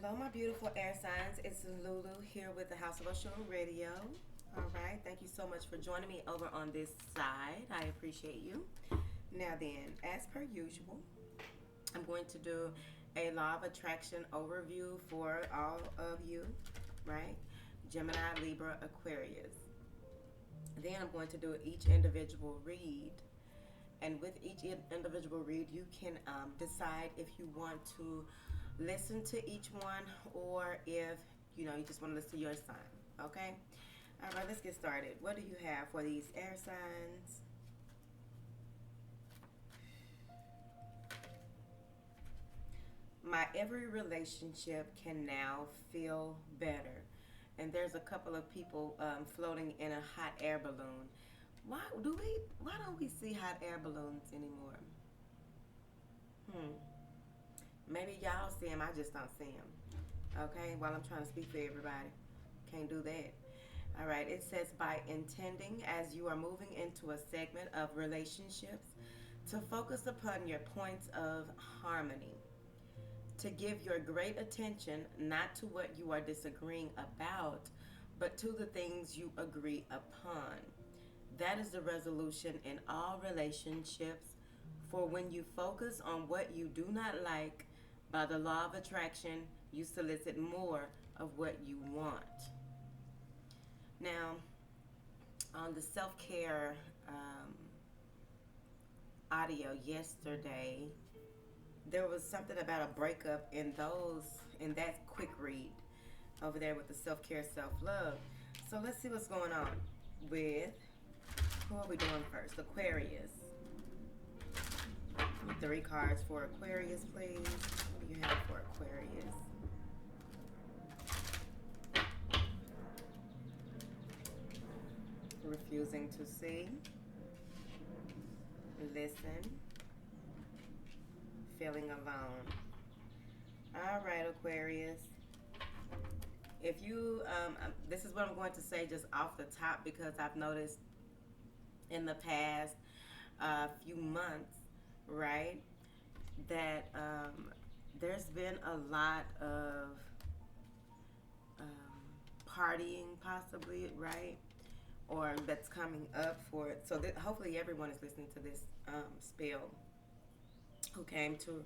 Hello, my beautiful air signs. It's Lulu here with the House of Oshun Radio. All right, thank you so much for joining me over on this side. I appreciate you. Now, then, as per usual, I'm going to do a law of attraction overview for all of you, right? Gemini, Libra, Aquarius. Then I'm going to do each individual read. And with each individual read, you can decide if you want to listen to each one or if you just want to listen to your sign. Okay? All right, let's get started. What do you have for these air signs? My every relationship can now feel better. And there's a couple of people floating in a hot air balloon. Why don't we see hot air balloons anymore? Maybe y'all see them, I just don't see them. Okay, while I'm trying to speak for everybody. Can't do that. All right, it says, by intending as you are moving into a segment of relationships to focus upon your points of harmony, to give your great attention not to what you are disagreeing about, but to the things you agree upon. That is the resolution in all relationships. For when you focus on what you do not like, by the law of attraction, you solicit more of what you want. Now, on the self-care audio yesterday, there was something about a breakup in that quick read over there with the self-care, self-love. So let's see what's going on with, who are we doing first? Aquarius. 3 cards for Aquarius, please. What do you have for Aquarius? Refusing to see, listen, feeling alone. All right, Aquarius. If you, this is what I'm going to say just off the top, because I've noticed in the past few months, right, that there's been a lot of partying, possibly, right, or that's coming up for it. So hopefully everyone is listening to this spell who came to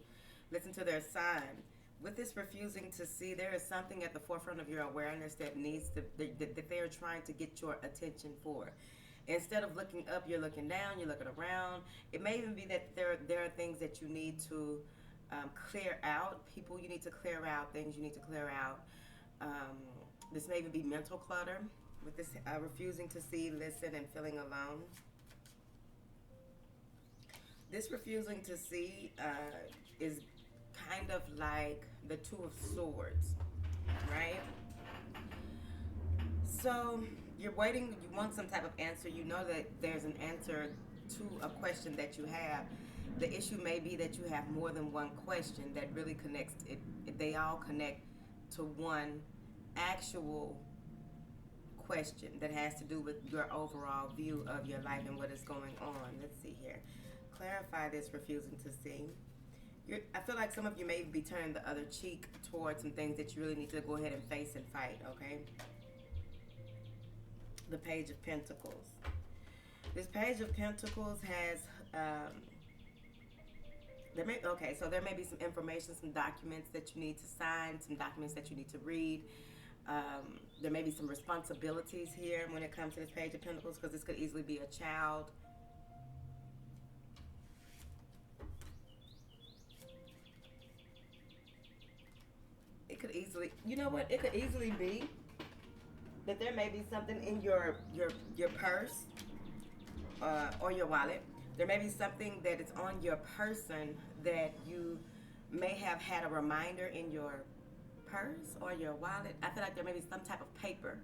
listen to their sign. With this refusing to see, there is something at the forefront of your awareness that needs to, that they are trying to get your attention for. Instead of looking up, you're looking down, you're looking around. It may even be that there are things that you need to clear out, people you need to clear out, things you need to clear out. This may even be mental clutter with this refusing to see, listen, and feeling alone. This refusing to see is kind of like the 2 of Swords, right? So you're waiting, you want some type of answer. You know that there's an answer to a question that you have. The issue may be that you have more than one question that really connects. They all connect to one actual question that has to do with your overall view of your life and what is going on. Let's see here. Clarify this refusing to see. I feel like some of you may be turning the other cheek towards some things that you really need to go ahead and face and fight, okay? The Page of Pentacles. This Page of Pentacles has, there may be some information, some documents that you need to sign, some documents that you need to read. There may be some responsibilities here when it comes to this Page of Pentacles, because this could easily be a child. It could easily, you know what? It could easily be that there may be something in your purse or your wallet. There may be something that is on your person that you may have had a reminder in your purse or your wallet. I feel like there may be some type of paper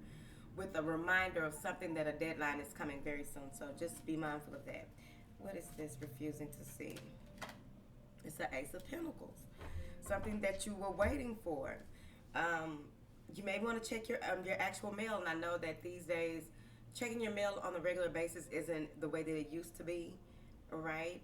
with a reminder of something, that a deadline is coming very soon. So just be mindful of that. What is this refusing to see? It's the Ace of Pentacles. Something that you were waiting for. You may want to check your actual mail. And I know that these days, checking your mail on a regular basis isn't the way that it used to be, right?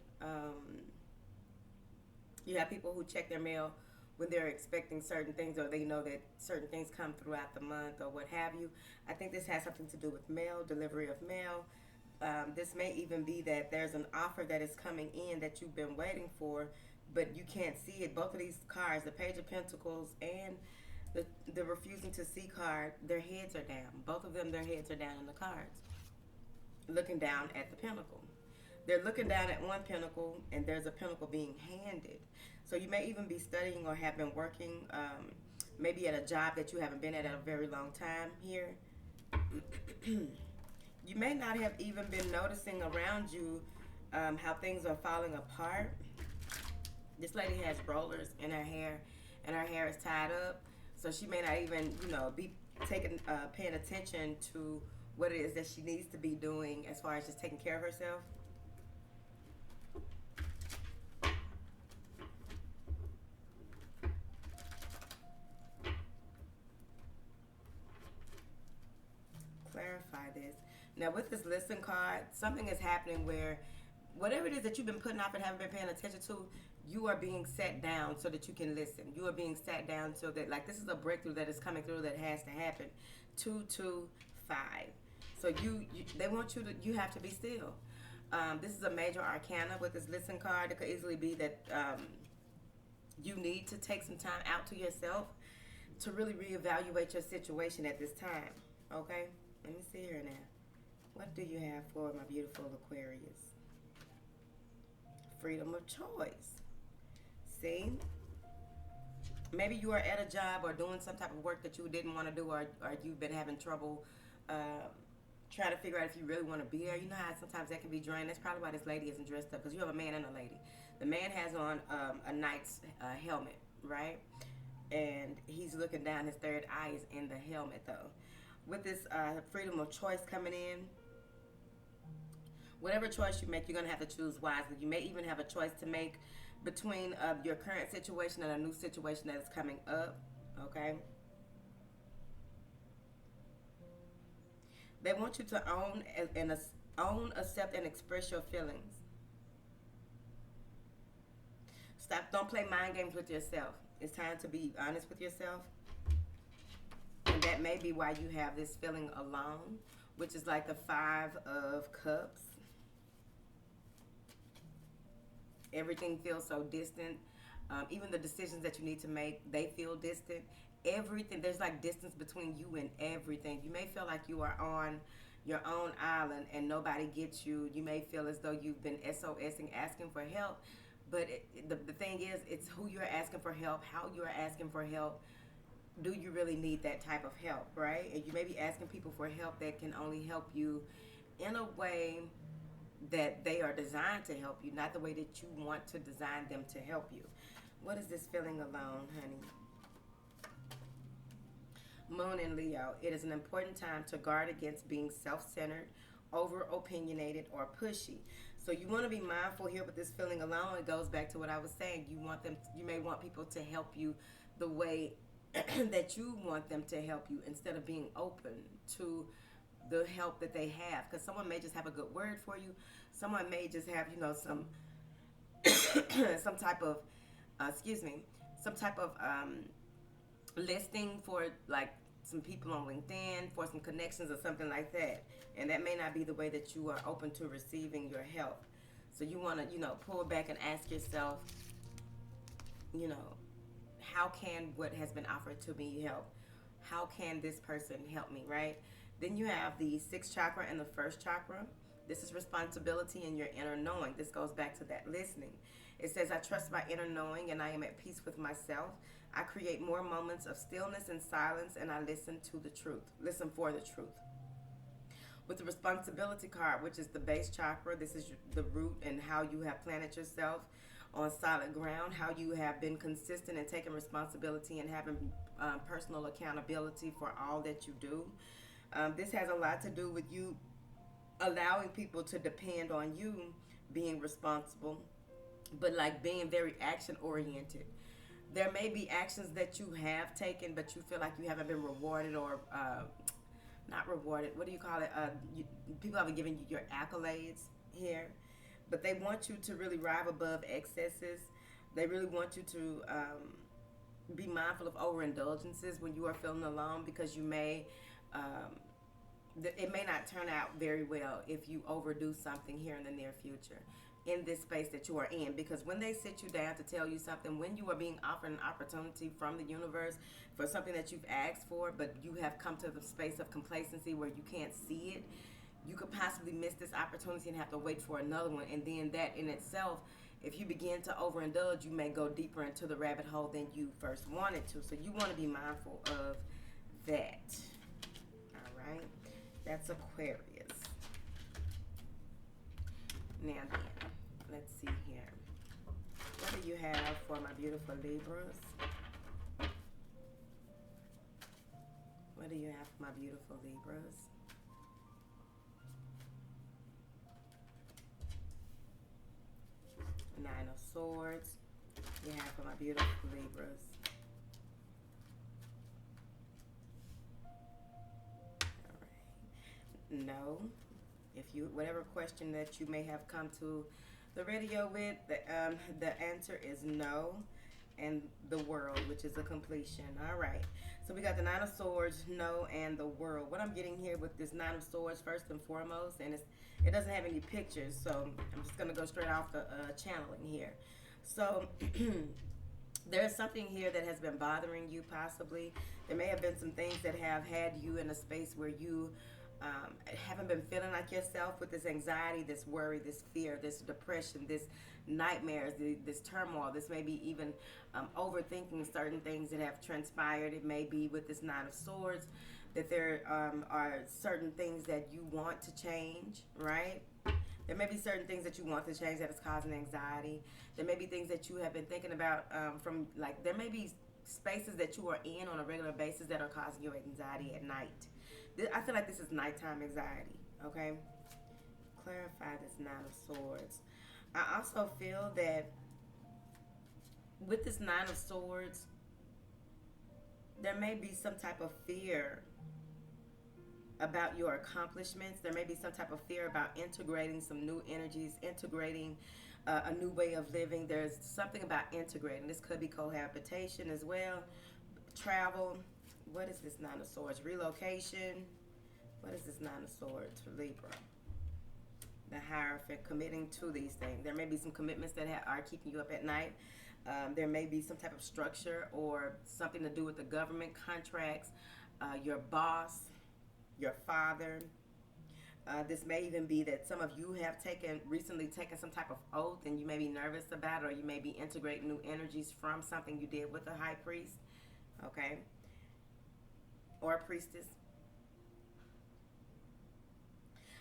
You have people who check their mail when they're expecting certain things, or they know that certain things come throughout the month or what have you. I think this has something to do with mail, delivery of mail. This may even be that there's an offer that is coming in that you've been waiting for, but you can't see it. Both of these cards, the Page of Pentacles and the refusing to see card, their heads are down. Both of them, their heads are down in the cards, looking down at the pentacle. They're looking down at one pentacle, and there's a pentacle being handed. So you may even be studying or have been working, maybe at a job that you haven't been at a very long time here. You may not have even been noticing around you how things are falling apart. This lady has rollers in her hair, and her hair is tied up. So she may not even, be paying attention to what it is that she needs to be doing as far as just taking care of herself. Clarify this. Now with this listen card, something is happening where whatever it is that you've been putting off and haven't been paying attention to, you are being sat down so that you can listen. You are being sat down so that, like, this is a breakthrough that is coming through that has to happen. 225. So they want you have to be still. This is a major arcana with this listen card. It could easily be that you need to take some time out to yourself to really reevaluate your situation at this time. Okay? Let me see here now. What do you have for my beautiful Aquarius? Freedom of choice. See? Maybe you are at a job or doing some type of work that you didn't want to do, or you've been having trouble trying to figure out if you really want to be there. You know how sometimes that can be draining. That's probably why this lady isn't dressed up, because you have a man and a lady. The man has on a knight's helmet, right? And he's looking down. His third eye is in the helmet, though. With this freedom of choice coming in, whatever choice you make, you're going to have to choose wisely. You may even have a choice to make between your current situation and a new situation that is coming up, okay? They want you to own, accept, and express your feelings. Don't play mind games with yourself. It's time to be honest with yourself. And that may be why you have this feeling alone, which is like the 5 of Cups. Everything feels so distant. Even the decisions that you need to make, they feel distant. Everything, there's like distance between you and everything. You may feel like you are on your own island and nobody gets you. You may feel as though you've been SOSing, asking for help. But the thing is, it's who you're asking for help, how you're asking for help. Do you really need that type of help, right? And you may be asking people for help that can only help you in a way that they are designed to help you, not the way that you want to design them to help you. What is this feeling alone, honey? Moon and Leo. It is an important time to guard against being self-centered, over-opinionated, or pushy. So you want to be mindful here with this feeling alone. It goes back to what I was saying. You may want people to help you the way that you want them to help you, instead of being open to the help that they have. Because someone may just have a good word for you. Someone may just have, some some type of listing for like some people on LinkedIn, for some connections or something like that. And that may not be the way that you are open to receiving your help. So you want to, pull back and ask yourself, how can what has been offered to me help? How can this person help me, right? Then you have the 6th chakra and the 1st chakra. This is responsibility and your inner knowing. This goes back to that listening. It says, I trust my inner knowing and I am at peace with myself. I create more moments of stillness and silence, and I listen to the truth. Listen for the truth. With the responsibility card, which is the base chakra, this is the root and how you have planted yourself on solid ground, how you have been consistent and taking responsibility and having personal accountability for all that you do. This has a lot to do with you allowing people to depend on you being responsible, but like being very action oriented. There may be actions that you have taken, but you feel like you haven't been rewarded or not rewarded. What do you call it? People haven't given you your accolades here, but they want you to really rise above excesses. They really want you to be mindful of overindulgences when you are feeling alone, because you may, it may not turn out very well if you overdo something here in the near future in this space that you are in. Because when they sit you down to tell you something, when you are being offered an opportunity from the universe for something that you've asked for, but you have come to the space of complacency where you can't see it, you could possibly miss this opportunity and have to wait for another one. And then that in itself, if you begin to overindulge, you may go deeper into the rabbit hole than you first wanted to. So you want to be mindful of that. All right. That's Aquarius. Now then, let's see here. What do you have for my beautiful Libras? What do you have for my beautiful Libras? Nine of Swords. You have for my beautiful Libras. All right. No. If you, whatever question that you may have come to the radio with, the answer is no. And the World, which is a completion. All right. So we got the Nine of Swords, no, and the World. What I'm getting here with this Nine of Swords, first and foremost, and it doesn't have any pictures, so I'm just going to go straight off the channeling here. So there's something here that has been bothering you, possibly. There may have been some things that have had you in a space where you haven't been feeling like yourself, with this anxiety, this worry, this fear, this depression, this nightmares, this turmoil. This may be even overthinking certain things that have transpired. It may be with this Nine of Swords that there are certain things that you want to change, right? There may be certain things that you want to change that is causing anxiety. There may be things that you have been thinking about from, like, there may be spaces that you are in on a regular basis that are causing you anxiety at night. I feel like this is nighttime anxiety, okay? Clarify this Nine of Swords. I also feel that with this Nine of Swords, there may be some type of fear about your accomplishments. There may be some type of fear about integrating some new energies, integrating a new way of living. There's something about integrating. This could be cohabitation as well, travel. What is this Nine of Swords? Relocation. What is this Nine of Swords for Libra? The Hierophant, committing to these things. There may be some commitments that are keeping you up at night. There may be some type of structure or something to do with the government, contracts, your boss, your father. This may even be that some of you have recently taken some type of oath, and you may be nervous about it, or you may be integrating new energies from something you did with the High Priest, okay? Or a priestess.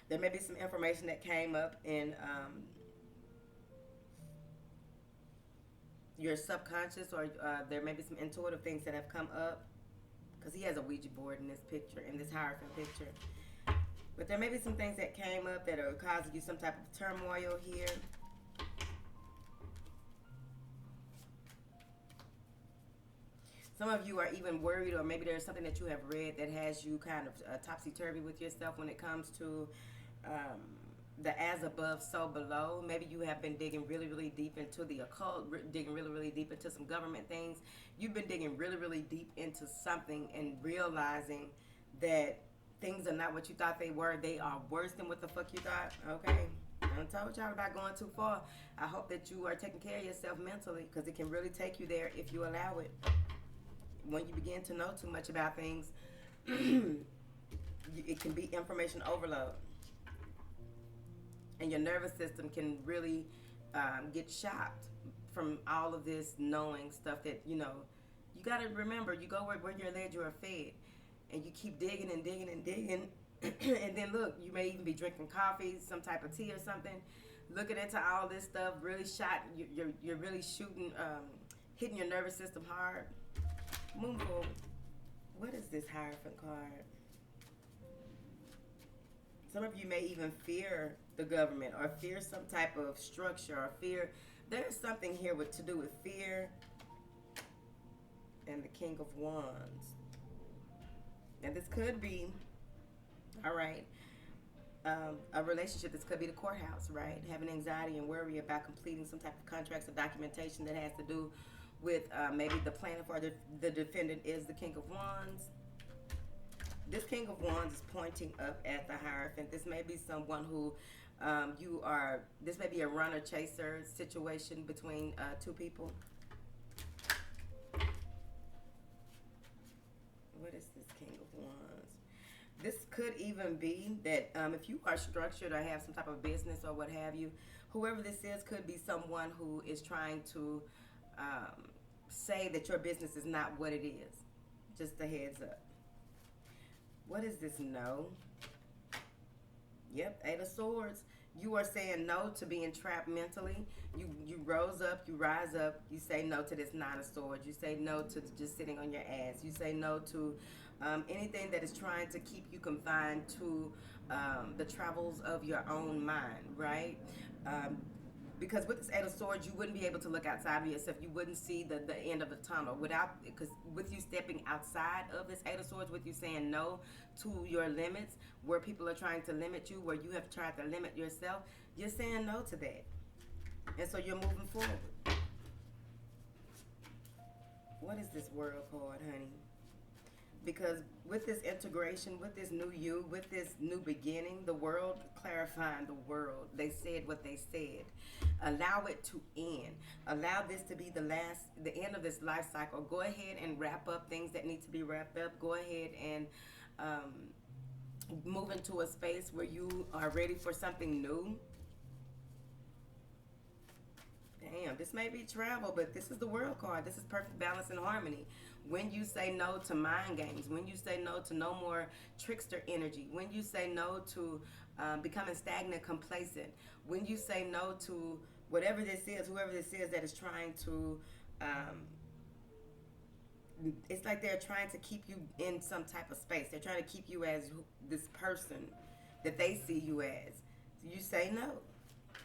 There may be some information that came up in your subconscious, or there may be some intuitive things that have come up, because he has a Ouija board in this picture, in this Hierophant picture. But there may be some things that came up that are causing you some type of turmoil here. Some of you are even worried, or maybe there's something that you have read that has you kind of topsy-turvy with yourself when it comes to the as above, so below. Maybe you have been digging really, really deep into the occult, digging really, really deep into some government things. You've been digging really, really deep into something and realizing that things are not what you thought they were. They are worse than what the fuck you thought, okay? I done told y'all about going too far. I hope that you are taking care of yourself mentally, because it can really take you there if you allow it. When you begin to know too much about things, it can be information overload. And your nervous system can really get shocked from all of this knowing stuff that, you know, you got to remember, you go where you're led, you are fed. And you keep digging and digging and digging. And then look, you may even be drinking coffee, some type of tea or something, looking into all this stuff, really you're really shooting, hitting your nervous system hard. Move forward. What is this Hierophant card? Some of you may even fear the government, or fear some type of structure, or fear. There's something here to do with fear and the King of Wands. And this could be, all right, a relationship. This could be the courthouse, right? Having anxiety and worry about completing some type of contracts or documentation that has to do with maybe the plaintiff or the defendant is the King of Wands. This King of Wands is pointing up at the Hierophant. This may be someone who this may be a runner-chaser situation between two people. What is this King of Wands? This could even be that if you are structured or have some type of business or what have you, whoever this is could be someone who is trying to say that your business is not what it is. Just a heads up. What is this no? Yep, Eight of Swords. You are saying no to being trapped mentally. You rose up, you rise up, you say no to this Nine of Swords. You say no to just sitting on your ass. You say no to anything that is trying to keep you confined to the travels of your own mind, right? Because with this Eight of Swords, you wouldn't be able to look outside of yourself. You wouldn't see the end of the tunnel because with you stepping outside of this Eight of Swords, with you saying no to your limits, where people are trying to limit you, where you have tried to limit yourself, you're saying no to that. And so you're moving forward. What is this World card, honey? Because with this integration, with this new you, with this new beginning, the world, clarifying the world, they said what they said. Allow it to end. Allow this to be the end of this life cycle. Go ahead and wrap up things that need to be wrapped up. Go ahead and move into a space where you are ready for something new. Damn, this may be travel, but this is the World card. This is perfect balance and harmony. When you say no to mind games, when you say no to no more trickster energy, when you say no to becoming stagnant, complacent, when you say no to whatever this is, whoever this is that is trying to, it's like they're trying to keep you in some type of space. They're trying to keep you as this person that they see you as. So you say no.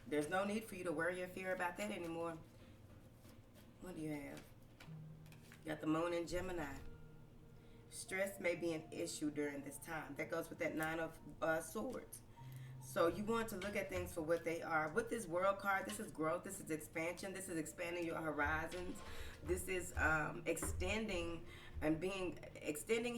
There's no need for you to worry or fear about that anymore. What do you have? You got the Moon in Gemini. Stress may be an issue during this time. That goes with that Nine of Swords. So you want to look at things for what they are. With this World card, this is growth. This is expansion. This is expanding your horizons. This is extending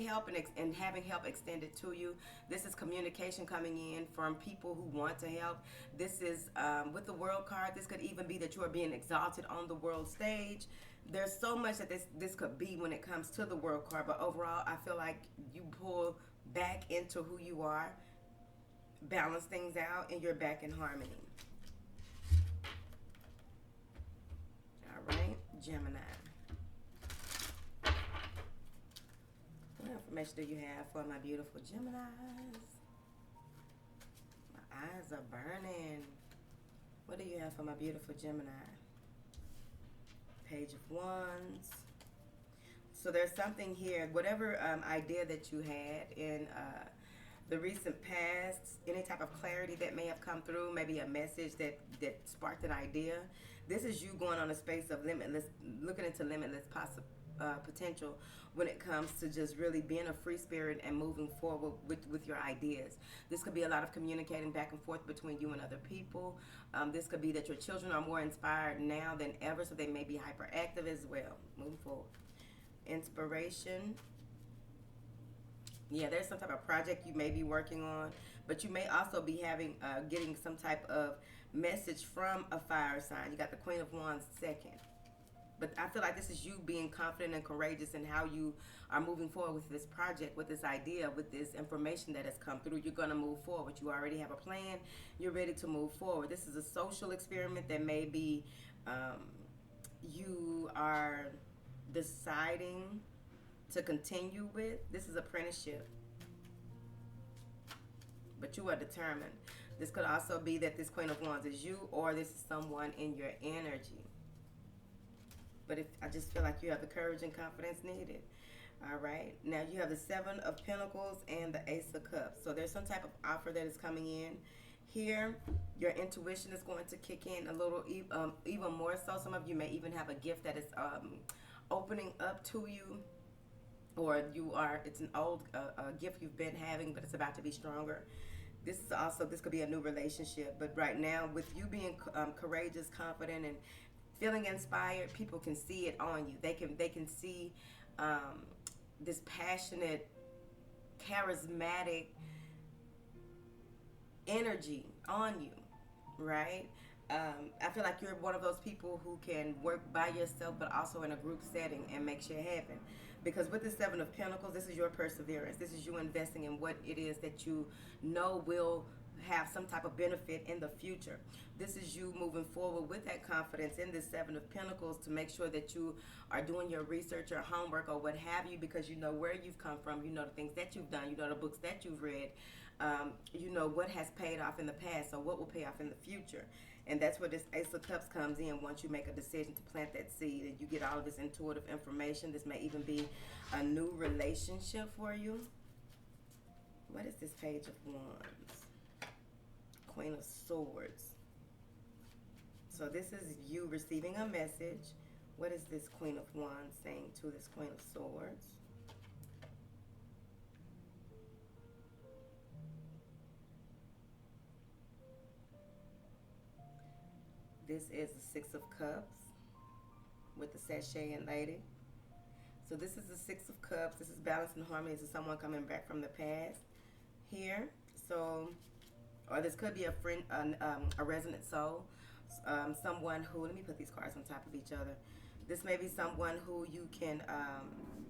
help and having help extended to you. This is communication coming in from people who want to help. This is with the World card. This could even be that you are being exalted on the world stage. There's so much that this could be when it comes to the World card, but overall I feel like you pull back into who you are, balance things out, and you're back in harmony. All right, Gemini. What information do you have for my beautiful Geminis? My eyes are burning. What do you have for my beautiful Gemini? Page of Wands. So there's something here, whatever idea that you had in the recent past, any type of clarity that may have come through, maybe a message that sparked an idea. This is you going on a space of limitless, looking into limitless potential when it comes to just really being a free spirit and moving forward with your ideas. This could be a lot of communicating back and forth between you and other people. This could be that your children are more inspired now than ever, so they may be hyperactive as well. Moving forward. Inspiration. Yeah, there's some type of project you may be working on, but you may also be getting some type of message from a fire sign. You got the Queen of Wands second. But I feel like this is you being confident and courageous in how you are moving forward with this project, with this idea, with this information that has come through. You're going to move forward. You already have a plan. You're ready to move forward. This is a social experiment that may be you are deciding to continue with. This is apprenticeship. But you are determined. This could also be that this Queen of Wands is you, or this is someone in your energy. But I just feel like you have the courage and confidence needed. All right. Now you have the Seven of Pentacles and the Ace of Cups. So there's some type of offer that is coming in. Here, your intuition is going to kick in a little, even more so. Some of you may even have a gift that is opening up to you. Or it's an old gift you've been having, but it's about to be stronger. This could be a new relationship. But right now, with you being courageous, confident, and feeling inspired. People can see it on you. They can see this passionate, charismatic energy on you, right? I feel like you're one of those people who can work by yourself, but also in a group setting and make shit happen. Because with the Seven of Pentacles, this is your perseverance. This is you investing in what it is that you know will have some type of benefit in the future. This is you moving forward with that confidence in this Seven of Pentacles to make sure that you are doing your research or homework or what have you, because you know where you've come from, you know the things that you've done, you know the books that you've read, you know what has paid off in the past, so what will pay off in the future. And that's where this Ace of Cups comes in. Once you make a decision to plant that seed and you get all of this intuitive information, this may even be a new relationship for you. What is this Page of Wands? Queen of Swords. So this is you receiving a message. What is this Queen of Wands saying to this Queen of Swords? This is the Six of Cups with the sachet and lady. So this is the Six of Cups. This is balance and harmony. This is someone coming back from the past here. So, or this could be a friend, a resonant soul, someone who, let me put these cards on top of each other. This may be someone who you can,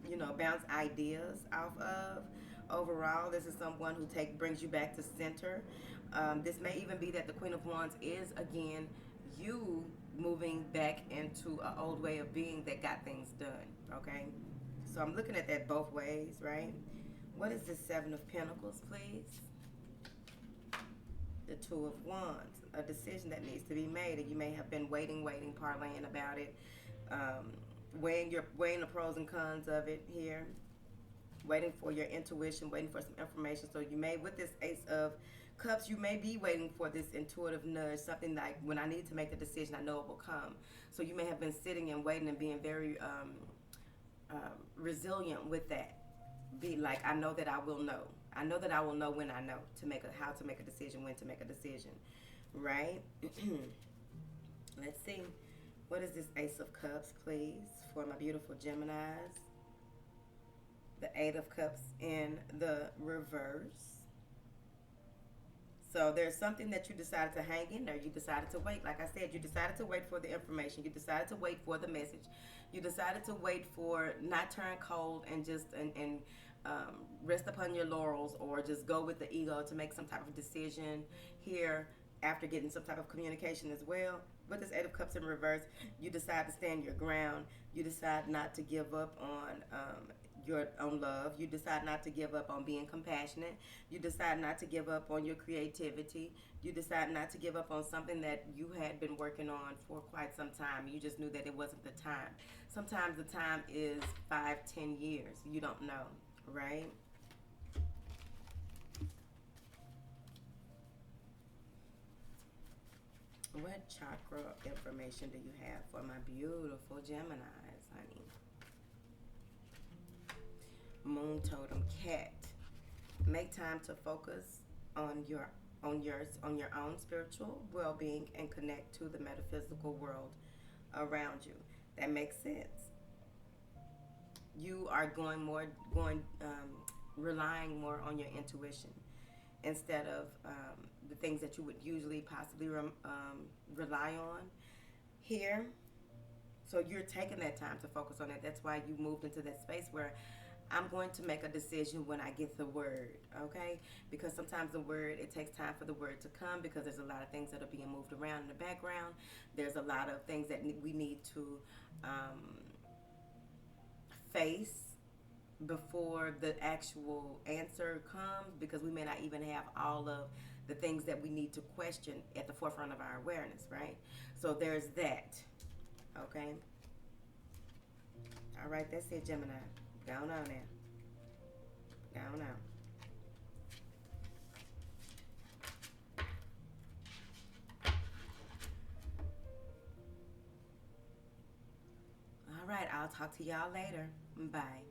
you know, bounce ideas off of. Overall, this is someone who brings you back to center. This may even be that the Queen of Wands is, again, you moving back into an old way of being that got things done, okay? So I'm looking at that both ways, right? What is this Seven of Pentacles, please? The Two of Wands, a decision that needs to be made, and you may have been waiting, parlaying about it, weighing the pros and cons of it here, waiting for your intuition, waiting for some information. So you may, with this Ace of Cups, you may be waiting for this intuitive nudge, something like, when I need to make a decision, I know it will come. So you may have been sitting and waiting and being very resilient with that. Be like, I know that I will know. I know that I will know when I know how to make a decision, when to make a decision, right? Let's see. What is this Ace of Cups, please, for my beautiful Geminis? The Eight of Cups in the reverse. So there's something that you decided to hang in there. You decided to wait. Like I said, you decided to wait for the information. You decided to wait for the message. You decided to wait for, not turn cold and just rest upon your laurels, or just go with the ego to make some type of decision here after getting some type of communication as well. With this Eight of Cups in reverse, you decide to stand your ground. You decide not to give up on your own love. You decide not to give up on being compassionate. You decide not to give up on your creativity. You decide not to give up on something that you had been working on for quite some time. You just knew that it wasn't the time. Sometimes the time is 5-10 years. You don't know, right? What chakra information do you have for my beautiful Geminis, honey? Moon totem cat. Make time to focus on your own spiritual well-being and connect to the metaphysical world around you. That makes sense. You are relying more on your intuition instead of the things that you would usually possibly rely on here. So you're taking that time to focus on it. That's why you moved into that space where I'm going to make a decision when I get the word, okay? Because sometimes the word, it takes time for the word to come, because there's a lot of things that are being moved around in the background. There's a lot of things that we need to face before the actual answer comes, because we may not even have all of the things that we need to question at the forefront of our awareness, right? So there's that, okay? All right, that's it, Gemini. Go on now. Go on now. All right, I'll talk to y'all later. Bye.